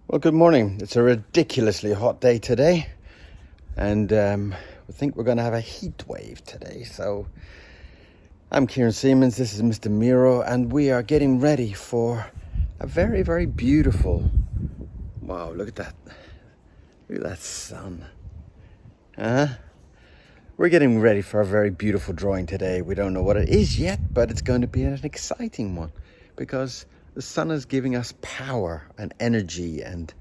Well, good morning. It's a ridiculously hot day today, and we think we're going to have a heat wave today. So I'm Kieron Seamons, this is Mr. Miro, and we are getting ready for a very, very beautiful, wow, look at that. Look at that sun. We're getting ready for a very beautiful drawing today. We don't know what it is yet, but it's going to be an exciting one because the sun is giving us power and energy, and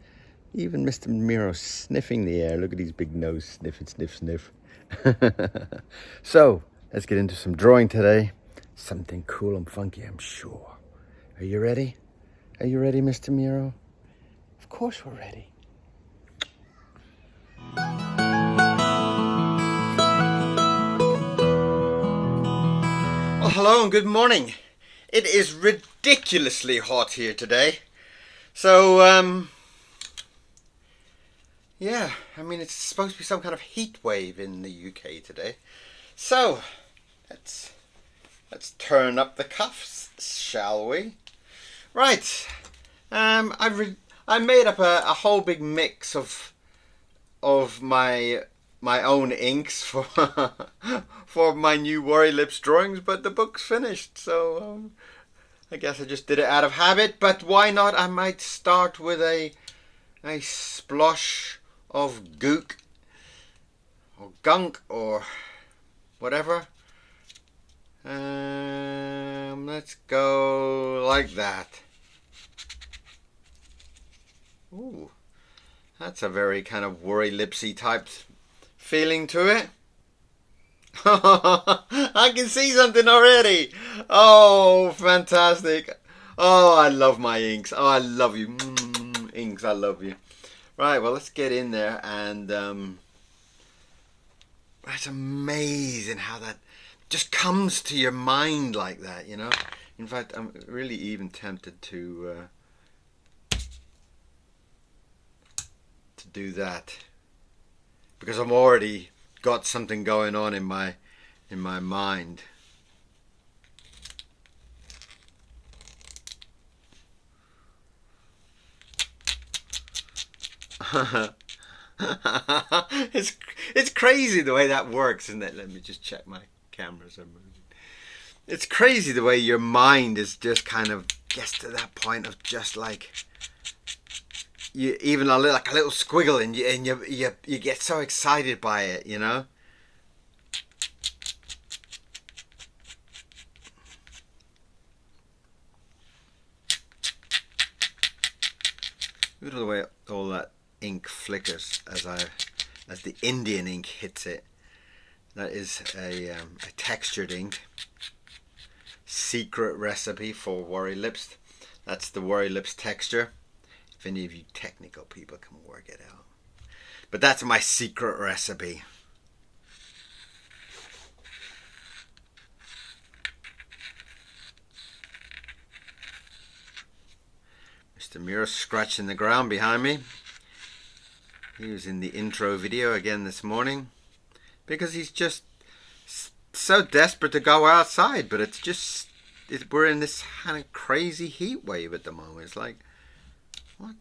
even Mr. Miro sniffing the air. Look at his big nose, sniff it, sniff, sniff. So, let's get into some drawing today. Something cool and funky, I'm sure. Are you ready? Are you ready, Mr. Miro? Of course we're ready. Well, hello and good morning. It is ridiculously hot here today. So, yeah, I mean, it's supposed to be some kind of heat wave in the UK today. So, let's turn up the cuffs, shall we? Right. I made up a whole big mix of my own inks for for my new Worry Lips drawings, but the book's finished, so I guess I just did it out of habit. But why not? I might start with a splosh of gook or gunk or whatever. Let's go like that. Ooh, that's a very kind of Worry Lipsy type feeling to it. I can see something already. Oh, fantastic. Oh, I love my inks. Oh, I love you. Inks, I love you. Right, well, let's get in there. And it's amazing how that just comes to your mind like that, you know. In fact, I'm really even tempted to do that, because I'm already got something going on in my mind. It's crazy the way that works, isn't it? Let me just check my cameras are moving. It's crazy the way your mind is just kind of gets to that point of just like you, even like a little squiggle, and you get so excited by it, you know. Look at the way all that ink flickers as the Indian ink hits it. That is a textured ink. Secret recipe for Worry Lips. That's the Worry Lips texture. If any of you technical people can work it out. But that's my secret recipe. Mr. Miro scratching the ground behind me. He was in the intro video again this morning because he's just so desperate to go outside, but it's just we're in this kind of crazy heat wave at the moment. It's like, what?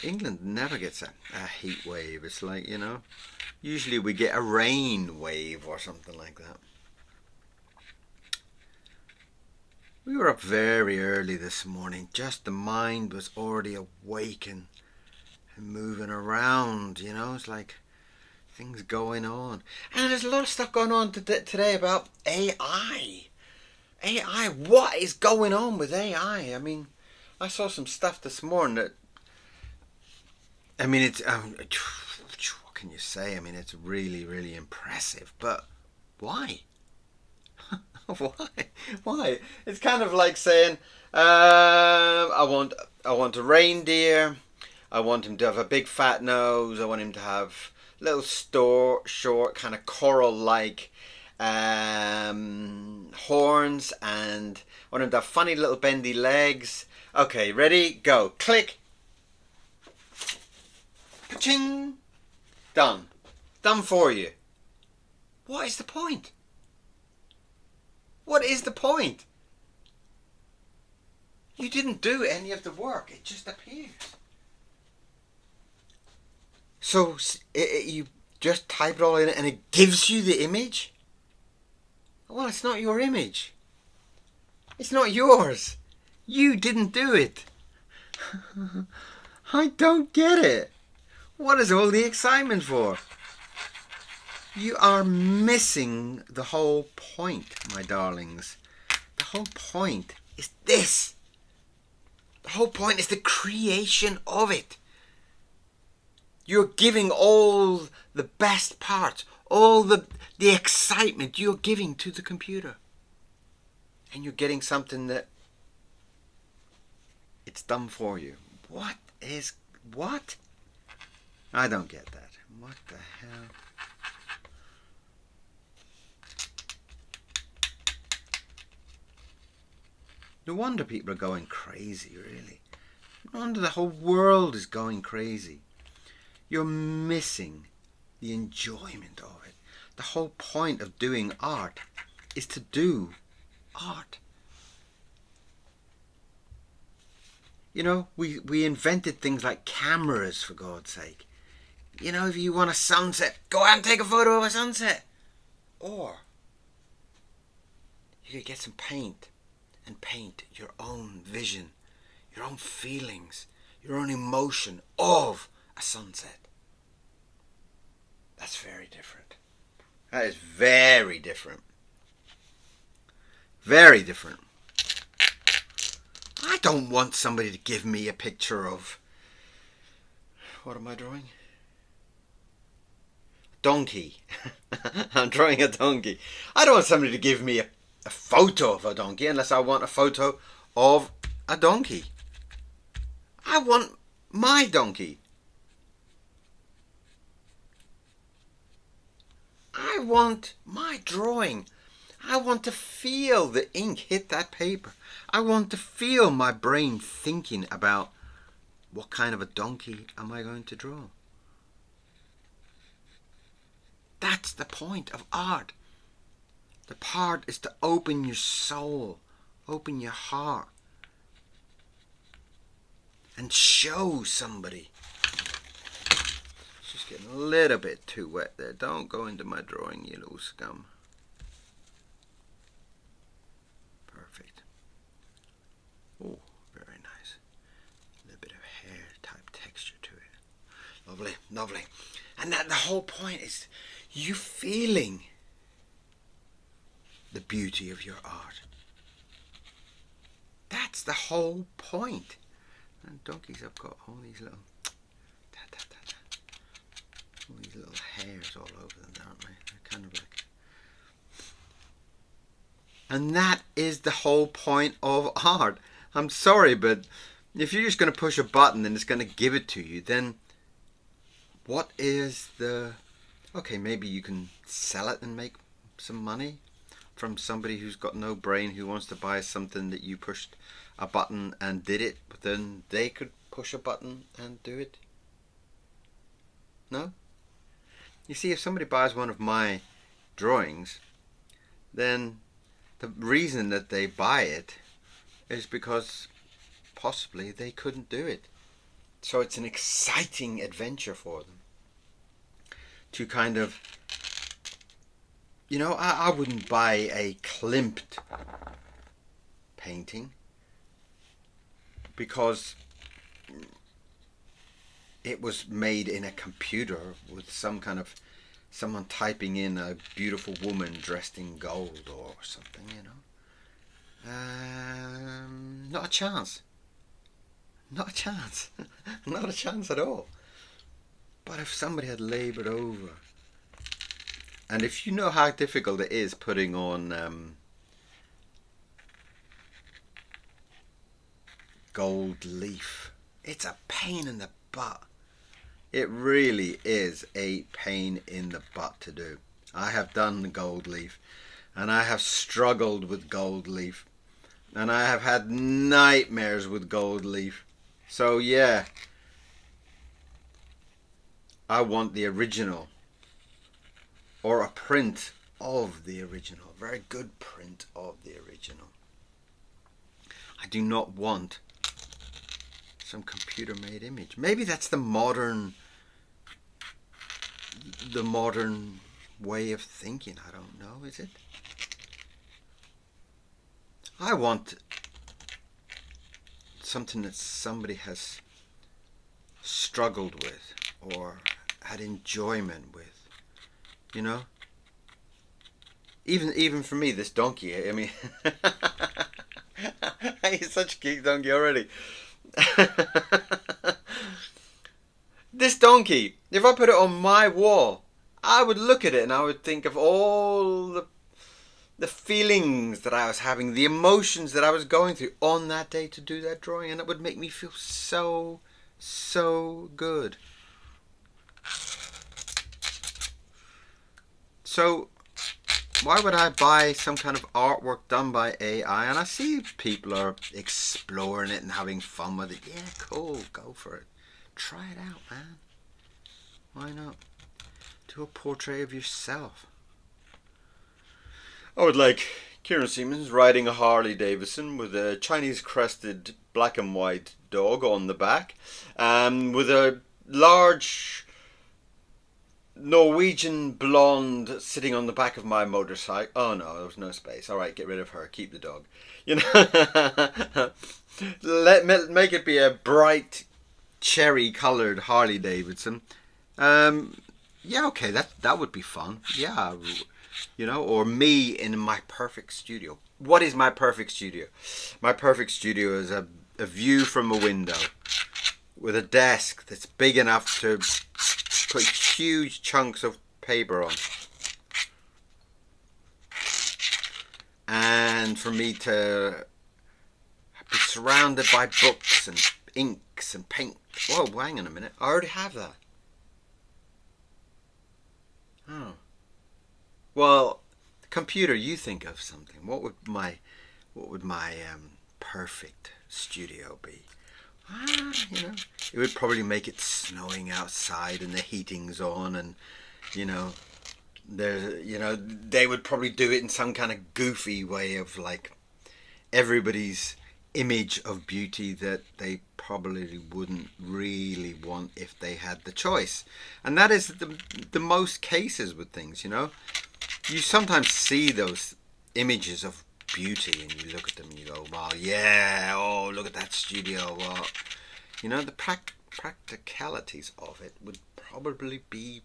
England never gets a heat wave. It's like, you know, usually we get a rain wave or something like that. We were up very early this morning. Just the mind was already awake and moving around, you know. It's like things going on. And there's a lot of stuff going on today about AI. AI, what is going on with AI? I mean, I saw some stuff this morning that, I mean, it's, what can you say? I mean, it's really, really impressive. But why? Why? It's kind of like saying, I want a reindeer. I want him to have a big fat nose. I want him to have little short kind of coral-like horns, and I want him to have funny little bendy legs. Okay, ready? Go. Click. Ka-ching. Done. Done for you. What is the point? What is the point? You didn't do any of the work. It just appears. So you just type it all in and it gives you the image? Well, it's not your image. It's not yours. You didn't do it. I don't get it. What is all the excitement for? You are missing the whole point, my darlings. The whole point is this. The whole point is the creation of it. You're giving all the best parts, all the excitement you're giving to the computer. And you're getting something that it's done for you. What? I don't get that. What the hell? No wonder people are going crazy, really. No wonder the whole world is going crazy. You're missing the enjoyment of it. The whole point of doing art is to do art. You know, we invented things like cameras, for God's sake. You know, if you want a sunset, go out and take a photo of a sunset. Or you could get some paint and paint your own vision, your own feelings, your own emotion of a sunset. That's very different. That is very different. Very different. I don't want somebody to give me a picture of... What am I drawing? Donkey. I'm drawing a donkey. I don't want somebody to give me a photo of a donkey unless I want a photo of a donkey. I want my donkey. I want my drawing. I want to feel the ink hit that paper. I want to feel my brain thinking about what kind of a donkey am I going to draw. That's the point of art. The part is to open your soul, open your heart, and show somebody. It's just getting a little bit too wet there. Don't go into my drawing, you little scum. Perfect. Oh, very nice. A little bit of hair type texture to it. Lovely, lovely. And that the whole point is you feeling the beauty of your art. That's the whole point. And donkeys have got all these little all these little hairs all over them, aren't they? They're kind of like... And that is the whole point of art. I'm sorry, but if you're just going to push a button and it's going to give it to you, then what is the... Okay, maybe you can sell it and make some money from somebody who's got no brain, who wants to buy something that you pushed a button and did it, but then they could push a button and do it. No? You see, if somebody buys one of my drawings, then the reason that they buy it is because possibly they couldn't do it. So it's an exciting adventure for them to kind of... You know, I wouldn't buy a Klimt painting because it was made in a computer with some kind of someone typing in a beautiful woman dressed in gold or something, you know. Not a chance. Not a chance. Not a chance at all. But if somebody had laboured over... And if you know how difficult it is putting on gold leaf, it's a pain in the butt. It really is a pain in the butt to do. I have done the gold leaf, and I have struggled with gold leaf, and I have had nightmares with gold leaf. So yeah, I want the original. Or a print of the original. A very good print of the original. I do not want some computer-made image. Maybe that's the modern way of thinking. I don't know, is it? I want something that somebody has struggled with or had enjoyment with, you know? Even for me, this donkey, I mean, he's such a cute donkey already. This donkey, if I put it on my wall, I would look at it and I would think of all the feelings that I was having, the emotions that I was going through on that day to do that drawing, and it would make me feel so, so good. So why would I buy some kind of artwork done by AI? And I see people are exploring it and having fun with it. Yeah, cool, go for it. Try it out, man. Why not? Do a portrait of yourself. I would like Kieron Seamons riding a Harley Davidson with a Chinese crested black and white dog on the back, with a large Norwegian blonde sitting on the back of my motorcycle. Oh no, there was no space. All right, get rid of her. Keep the dog. You know, make it be a bright cherry-colored Harley Davidson. Yeah, okay, that would be fun. Yeah, you know, or me in my perfect studio. What is my perfect studio? My perfect studio is a view from a window with a desk that's big enough to put huge chunks of paper on, and for me to be surrounded by books and inks and paint. Whoa, hang on a minute, I already have that. Oh, well, computer, you think of something. What would my perfect studio be? You know, it would probably make it snowing outside and the heating's on, and you know, they would probably do it in some kind of goofy way of like everybody's image of beauty that they probably wouldn't really want if they had the choice. And that is the most cases with things, you know. You sometimes see those images of beauty and you look at them and you go, well, yeah, oh, look at that studio. Well, you know, the practicalities of it would probably be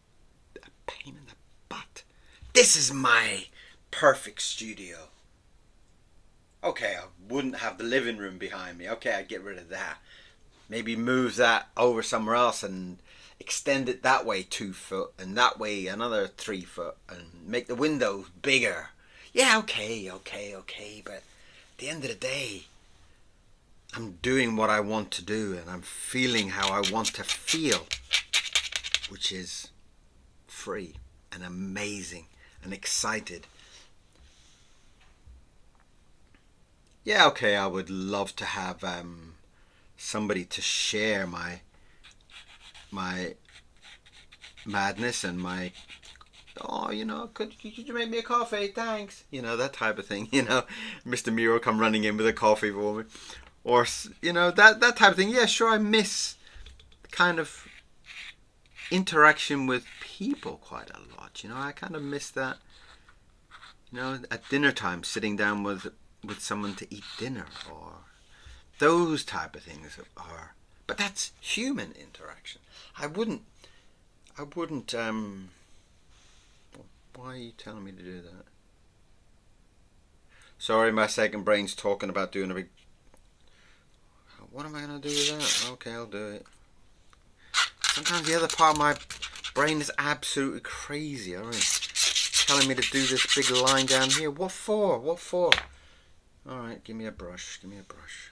a pain in the butt. This is my perfect studio. Okay, I wouldn't have the living room behind me. Okay, I'd get rid of that. Maybe move that over somewhere else and extend it that way 2 foot and that way another 3 foot and make the windows bigger. Yeah, okay, but at the end of the day, I'm doing what I want to do and I'm feeling how I want to feel, which is free and amazing and excited. Yeah, okay, I would love to have somebody to share my madness and my, oh, you know, could you make me a coffee? Thanks. You know, that type of thing, you know. Mr. Miro come running in with a coffee for me. Or, you know, that type of thing. Yeah, sure, I miss kind of interaction with people quite a lot. You know, I kind of miss that, you know, at dinner time, sitting down with someone to eat dinner, or those type of things are, but that's human interaction. I wouldn't why are you telling me to do that? Sorry, my second brain's talking about doing a big, what am I going to do with that? Okay, I'll do it. Sometimes the other part of my brain is absolutely crazy. Alright, telling me to do this big line down here. What for? What for? Alright, give me a brush. Give me a brush.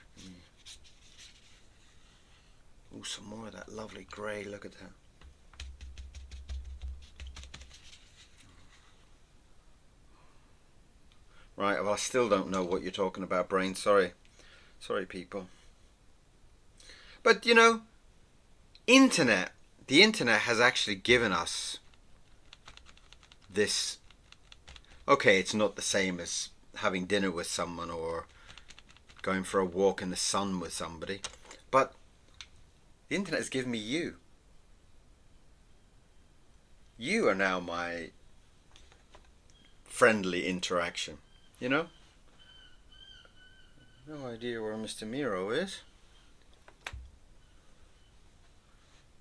Ooh, some more of that lovely grey. Look at that. Right, well, I still don't know what you're talking about, brain. Sorry. Sorry, people. But, you know, the internet has actually given us this. Okay, it's not the same as having dinner with someone or going for a walk in the sun with somebody. But the internet has given me you. You are now my friendly interaction, you know? No idea where Mr. Miro is.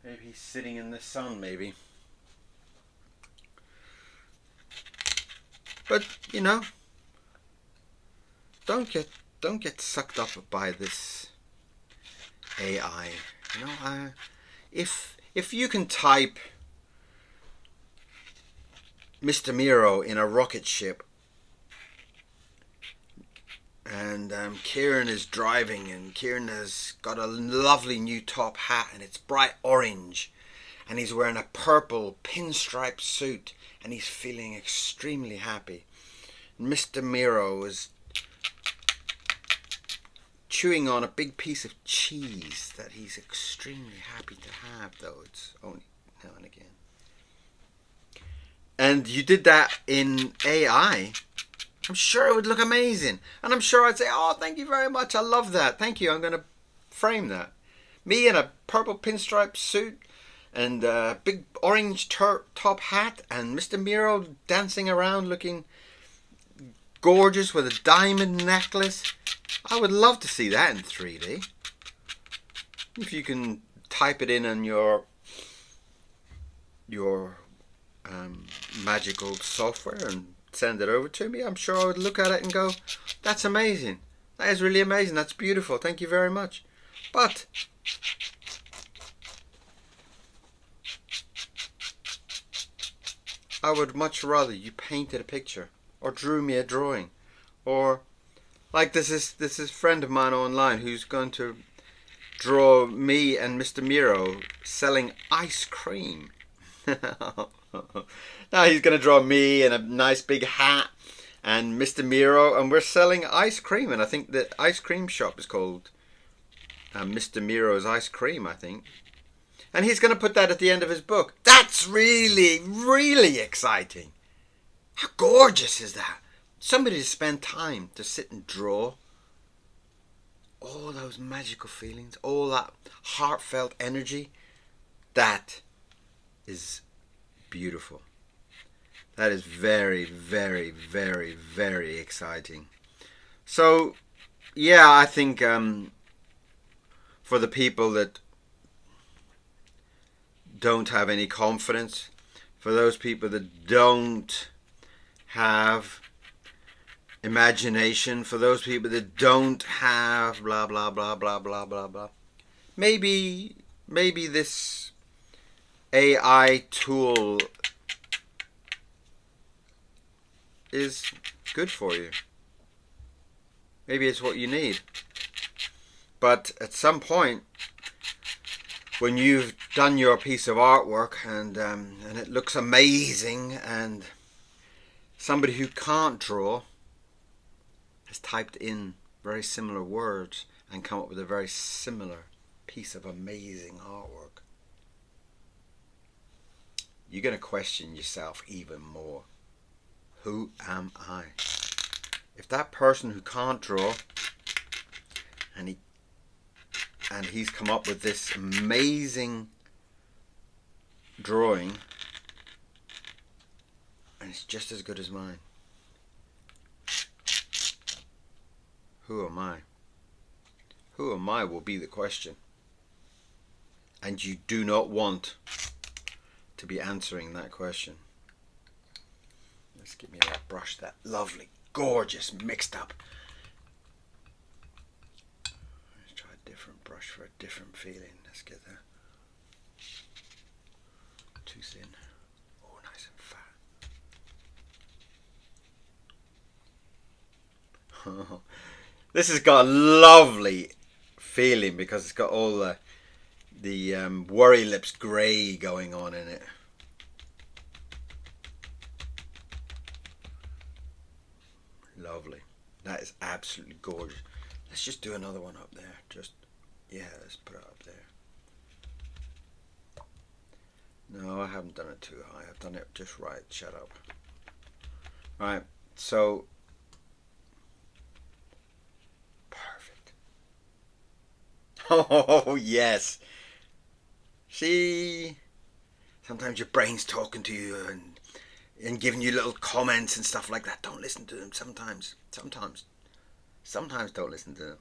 Maybe he's sitting in the sun, maybe. But, you know, don't get sucked up by this AI. You know, if you can type Mr. Miro in a rocket ship, and Kieron is driving, and Kieron has got a lovely new top hat, and it's bright orange, and he's wearing a purple pinstripe suit, and he's feeling extremely happy. Mr. Miro is chewing on a big piece of cheese that he's extremely happy to have, though it's only now and again. And you did that in AI, I'm sure it would look amazing. And I'm sure I'd say, oh, thank you very much. I love that. Thank you. I'm going to frame that. Me in a purple pinstripe suit and a big orange top hat, and Mr. Miro dancing around looking gorgeous with a diamond necklace. I would love to see that in 3D. If you can type it in on your magical software and send it over to me, I'm sure I would look at it and go, that's amazing. That is really amazing. That's beautiful. Thank you very much. But I would much rather you painted a picture or drew me a drawing, or like this is a friend of mine online who's going to draw me and Mr. Miro selling ice cream. Now he's going to draw me in a nice big hat and Mr. Miro, and we're selling ice cream, and I think the ice cream shop is called Mr. Miro's Ice Cream, I think. And he's going to put that at the end of his book. That's really, really exciting. How gorgeous is that? Somebody to spend time to sit and draw all those magical feelings, all that heartfelt energy. That is beautiful. That is very, very, very, very exciting. So, yeah, I think for the people that don't have any confidence, for those people that don't have imagination, for those people that don't have blah blah blah blah blah blah blah, maybe this AI tool is good for you. Maybe it's what you need. But at some point, when you've done your piece of artwork and it looks amazing, and somebody who can't draw has typed in very similar words and come up with a very similar piece of amazing artwork, you're going to question yourself even more. Who am I? If that person who can't draw and he's come up with this amazing drawing and it's just as good as mine, who am I? Who am I will be the question. And you do not want to be answering that question. Let's give me that brush, that lovely, gorgeous, mixed up. Let's try a different brush for a different feeling. Let's get that. Too thin. Oh, nice and fat. This has got a lovely feeling because it's got all the Worry Lips grey going on in it. Lovely. That is absolutely gorgeous. Let's just do another one up there. Let's put it up there. No, I haven't done it too high. I've done it just right. Shut up. Right. So perfect. Oh, yes. See, sometimes your brain's talking to you and giving you little comments and stuff like that. Don't listen to them sometimes. Sometimes don't listen to them.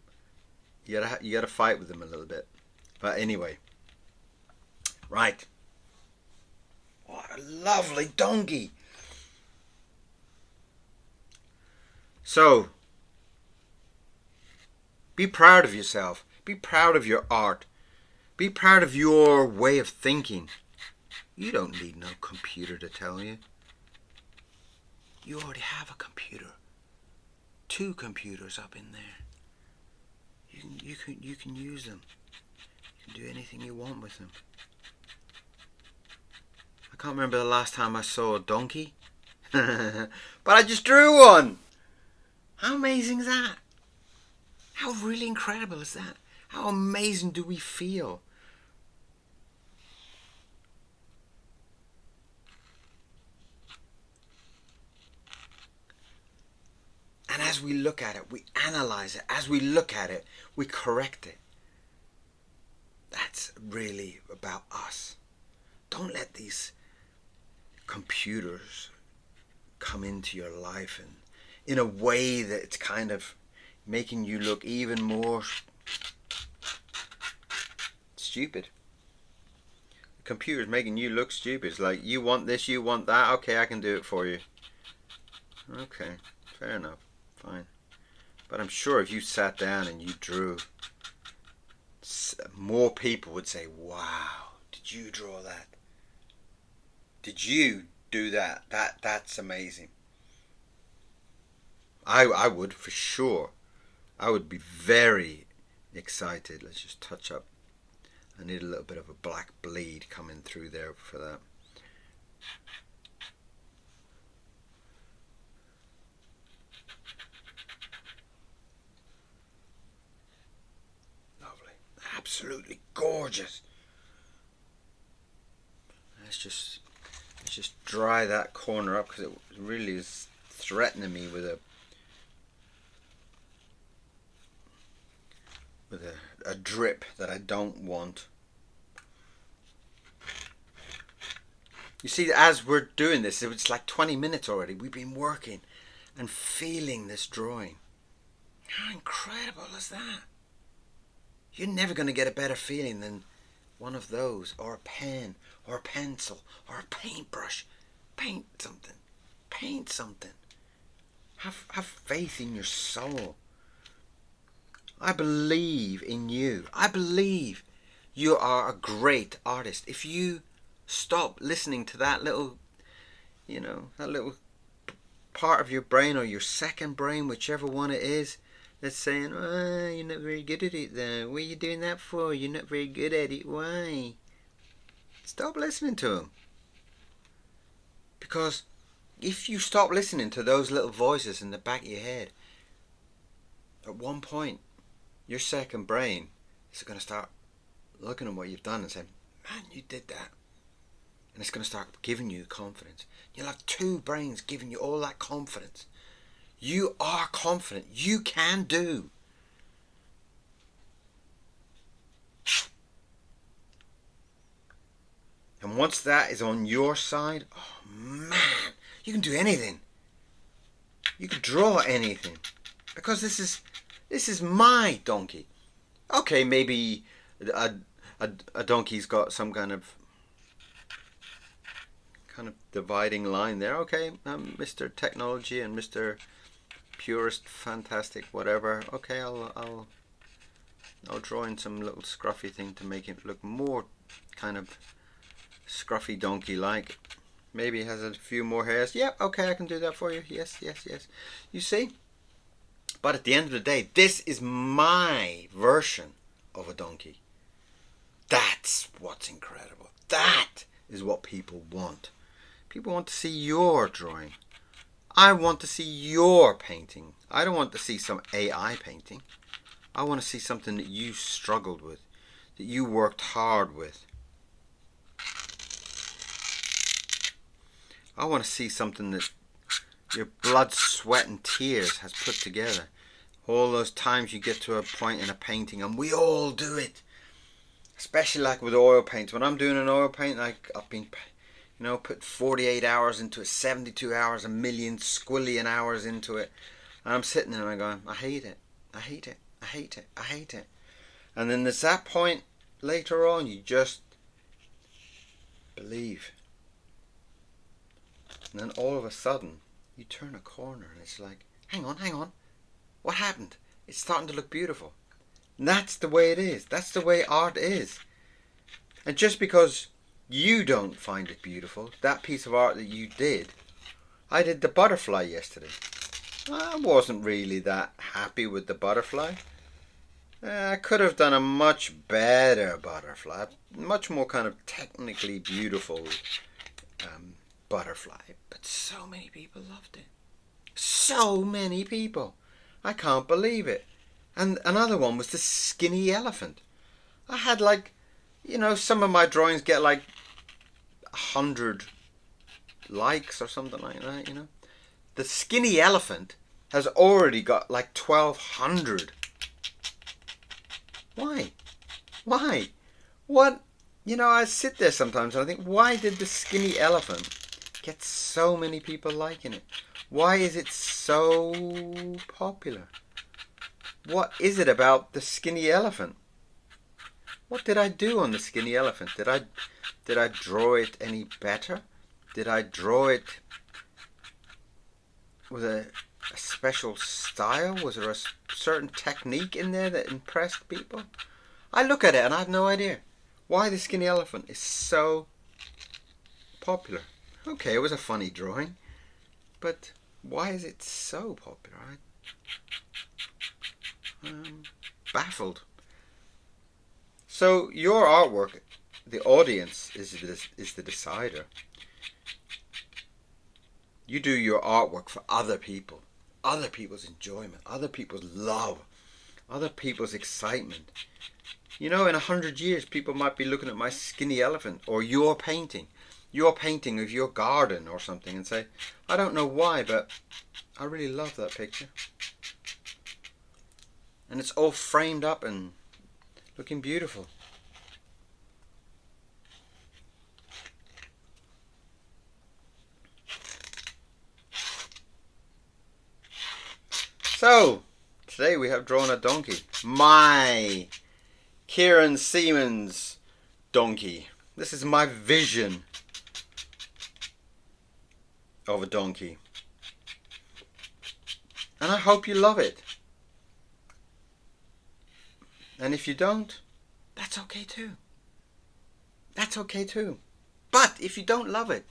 You gotta fight with them a little bit. But anyway, right. What a lovely donkey. So, be proud of yourself. Be proud of your art. Be proud of your way of thinking. You don't need no computer to tell you. You already have a computer. 2 computers up in there. You can use them. You can do anything you want with them. I can't remember the last time I saw a donkey. But I just drew one. How amazing is that? How really incredible is that? How amazing do we feel? And as we look at it, we analyze it. As we look at it, we correct it. That's really about us. Don't let these computers come into your life and in a way that it's kind of making you look even more stupid. The computer's making you look stupid. It's like, you want this, you want that, okay, I can do it for you. Okay, fair enough, fine. But I'm sure if you sat down and you drew, more people would say, wow, did you draw that? Did you do that? That's amazing. I would, for sure. I would be very excited. Let's just touch up. I need a little bit of a black bleed coming through there for that. Lovely. Absolutely gorgeous. Let's just dry that corner up because it really is threatening me with a drip that I don't want. You see, as we're doing this, it's like 20 minutes already. We've been working and feeling this drawing. How incredible is that? You're never going to get a better feeling than one of those, or a pen, or a pencil, or a paintbrush. Paint something. Paint something. Have faith in your soul. I believe in you. I believe you are a great artist. If you stop listening to that little, that little part of your brain, or your second brain, whichever one it is, that's saying, oh, you're not very good at it though. What are you doing that for? You're not very good at it. Why? Stop listening to them. Because if you stop listening to those little voices in the back of your head, at one point, your second brain is going to start looking at what you've done and saying, man, you did that. And it's going to start giving you confidence. You'll have 2 brains giving you all that confidence. You are confident. You can do. And once that is on your side, oh man, you can do anything. You can draw anything. Because this is my donkey. Okay, maybe a donkey's got some kind of dividing line there. Okay, Mr. Technology and Mr. Purist, fantastic, whatever. Okay, I'll draw in some little scruffy thing to make it look more kind of scruffy donkey-like. Maybe it has a few more hairs. Yep, okay, I can do that for you. Yes. You see? But at the end of the day, this is my version of a donkey. That's what's incredible. That is what people want. People want to see your drawing. I want to see your painting. I don't want to see some AI painting. I want to see something that you struggled with, that you worked hard with. I want to see something that your blood, sweat and tears has put together. All those times you get to a point in a painting, and we all do it. Especially like with oil paints. When I'm doing an oil paint, like I've been, put 48 hours into it, 72 hours, a million squillion hours into it. And I'm sitting there and I'm going, I hate it. I hate it. I hate it. I hate it. And then there's that point later on, you just believe. And then all of a sudden, you turn a corner and it's like, hang on. What happened? It's starting to look beautiful. And that's the way it is. That's the way art is. And just because you don't find it beautiful, that piece of art that you did, I did the butterfly yesterday. I wasn't really that happy with the butterfly. I could have done a much better butterfly, much more kind of technically beautiful butterfly. But so many people loved it. So many people. I can't believe it. And another one was the skinny elephant. I had some of my drawings get like 100 likes or something like that, The skinny elephant has already got like 1,200. Why? What? I sit there sometimes and I think, why did the skinny elephant get so many people liking it? Why is it so popular? What is it about the skinny elephant? What did I do on the skinny elephant? Did I draw it any better? Did I draw it with a special style? Was there a certain technique in there that impressed people? I look at it and I have no idea why the skinny elephant is so popular. Okay, it was a funny drawing, but why is it so popular? I'm baffled. So your artwork, the audience is the decider. You do your artwork for other people, other people's enjoyment, other people's love, other people's excitement. In 100 years, people might be looking at my skinny elephant or your painting of your garden or something and say, I don't know why, but I really love that picture. And it's all framed up and looking beautiful. So, today we have drawn a donkey. My Kieron Seamons donkey. This is my vision of a donkey. And I hope you love it. And if you don't, that's okay too. That's okay too. But if you don't love it,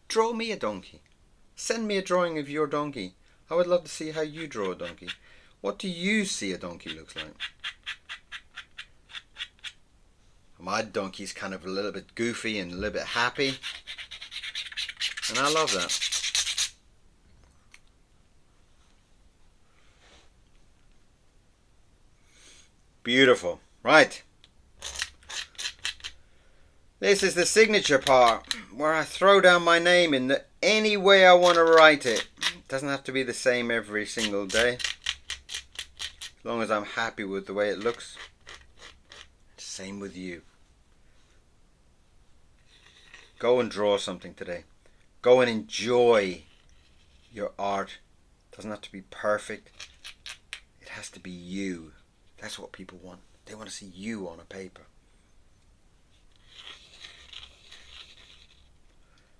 draw me a donkey. Send me a drawing of your donkey. I would love to see how you draw a donkey. What do you see a donkey looks like? My donkey's kind of a little bit goofy and a little bit happy. And I love that. Beautiful. Right. This is the signature part where I throw down my name in any way I want to write it. It doesn't have to be the same every single day. As long as I'm happy with the way it looks. Same with you. Go and draw something today. Go and enjoy your art. It doesn't have to be perfect. It has to be you. That's what people want. They want to see you on a paper.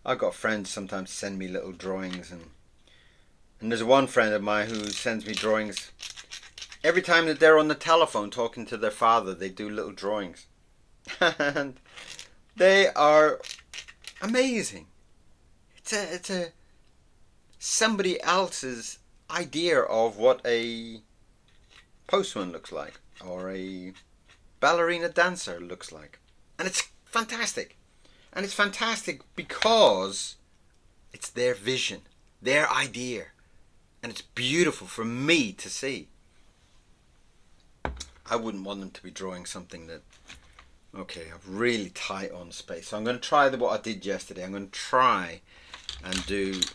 I've got friends sometimes send me little drawings, and there's one friend of mine who sends me drawings. Every time that they're on the telephone talking to their father, they do little drawings. And they are amazing. It's a somebody else's idea of what a postman looks like, or a ballerina dancer looks like. And it's fantastic. And it's fantastic because it's their vision, their idea. And it's beautiful for me to see. I wouldn't want them to be drawing something that, okay, I'm really tight on space. So I'm going to try what I did yesterday. I'm going to try and do, does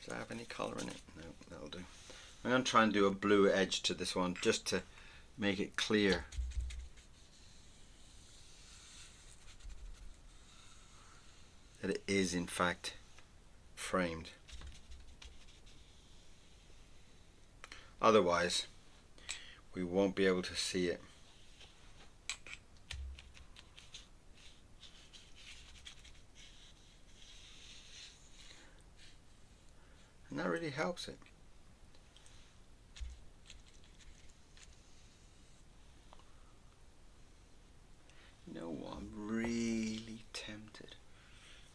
that have any colour in it? No, that'll do. I'm going to try and do a blue edge to this one just to make it clear. That it is in fact framed. Otherwise, we won't be able to see it. And that really helps it. You know what? I'm really tempted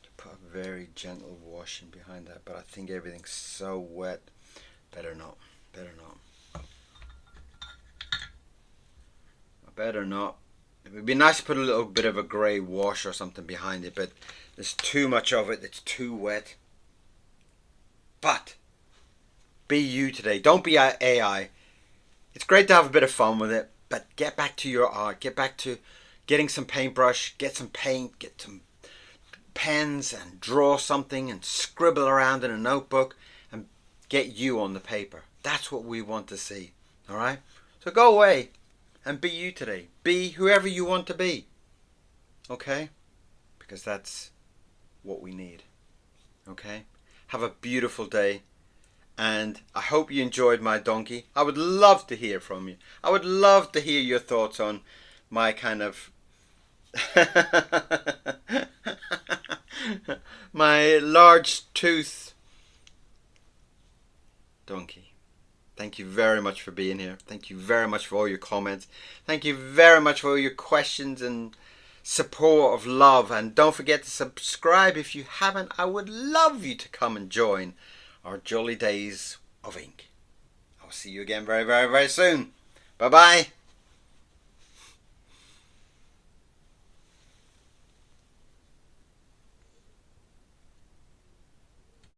to put a very gentle washing behind that, but I think everything's so wet. Better not. Better not. Better not. It would be nice to put a little bit of a grey wash or something behind it, but there's too much of it. It's too wet. But be you today. Don't be AI. It's great to have a bit of fun with it, but get back to your art. Get back to getting some paintbrush, get some paint, get some pens and draw something and scribble around in a notebook and get you on the paper. That's what we want to see. Alright? So go away and be you today. Be whoever you want to be. Okay? Because that's what we need. Okay? Have a beautiful day. And I hope you enjoyed my donkey. I would love to hear from you. I would love to hear your thoughts on my kind of my large tooth donkey. Thank you very much for being here. Thank you very much for all your comments. Thank you very much for all your questions and support of love. And don't forget to subscribe if you haven't. I would love you to come and join our jolly days of ink. I'll see you again very, very, very soon. Bye-bye.